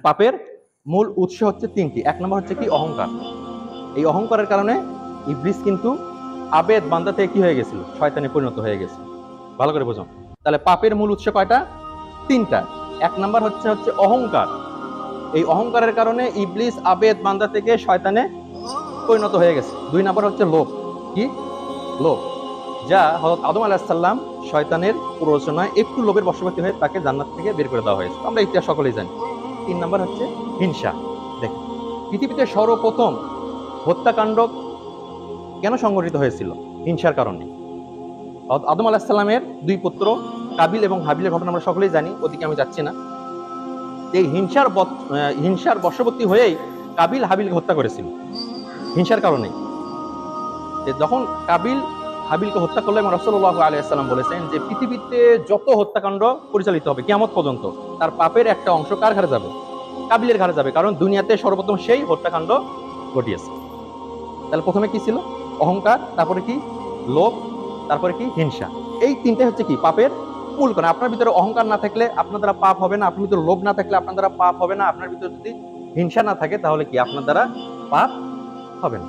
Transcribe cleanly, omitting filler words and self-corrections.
পাপের মূল উৎস হচ্ছে তিনটি। এক নম্বর হচ্ছে কি অহংকার। এই অহংকারের কারণে ইবলিস কিন্তু আবেদ বান্দা থেকে কি হয়ে গেছিল, শয়তানে পরিণত হয়ে গেছে। ভালো করে বুঝুন। তাহলে পাপের মূল উৎস কয়টা? তিনটা। এক নম্বর হচ্ছে অহংকার। এই অহংকারের কারণে ইবলিস আবেদ বান্দা থেকে শয়তানে পরিণত হয়ে গেছে। দুই নম্বর হচ্ছে লোভ। কি? লোভ। যা হযরত আদম আলাইহিস সালাম শয়তানের প্ররোচনায় একটু লোভের বশবর্তী হয়ে তাকে জান্নাত থেকে বের করে দেওয়া হয়েছে, আমরা ইতিহাস সকলেই জানি। তিন নম্বর হচ্ছে হিংসা। দেখেন, পৃথিবীতে সর্বপ্রথম হত্যাকাণ্ড কেন সংঘটিত হয়েছিল? হিংসার কারণে। আদম আলাইহিস সালামের দুই পুত্র কাবিল এবং হাবিলের ঘটনা আমরা সকলেই জানি, ওদিকে আমি যাচ্ছি না। এই হিংসার বশবর্তী হয়েই কাবিল হাবিলকে হত্যা করেছিল, হিংসার কারণে। যখন কাবিল হাবিলকে হত্যা করলে রাসূলুল্লাহ আলাইহিস সালাম বলেছেন যে পৃথিবীতে যত হত্যাকাণ্ড পরিচালিত হবে কিয়ামত পর্যন্ত, তার পাপের একটা অংশ কার ঘাড়ে যাবে? কাবিলের ঘাড়ে যাবে, কারণ দুনিয়াতে সর্বপ্রথম সেই হত্যাকাণ্ড ঘটিয়েছে। তাহলে প্রথমে কি ছিল? অহংকার, তারপরে কি? লোভ, তারপরে কি? হিংসা। এই তিনটে হচ্ছে কি পাপের মূল কারণ। আপনার ভিতরে অহংকার না থাকলে আপনার দ্বারা পাপ হবে না, আপনার ভিতরে লোভ না থাকলে আপনার দ্বারা পাপ হবে না, আপনার ভিতরে যদি হিংসা না থাকে তাহলে কি আপনার দ্বারা পাপ হবে না।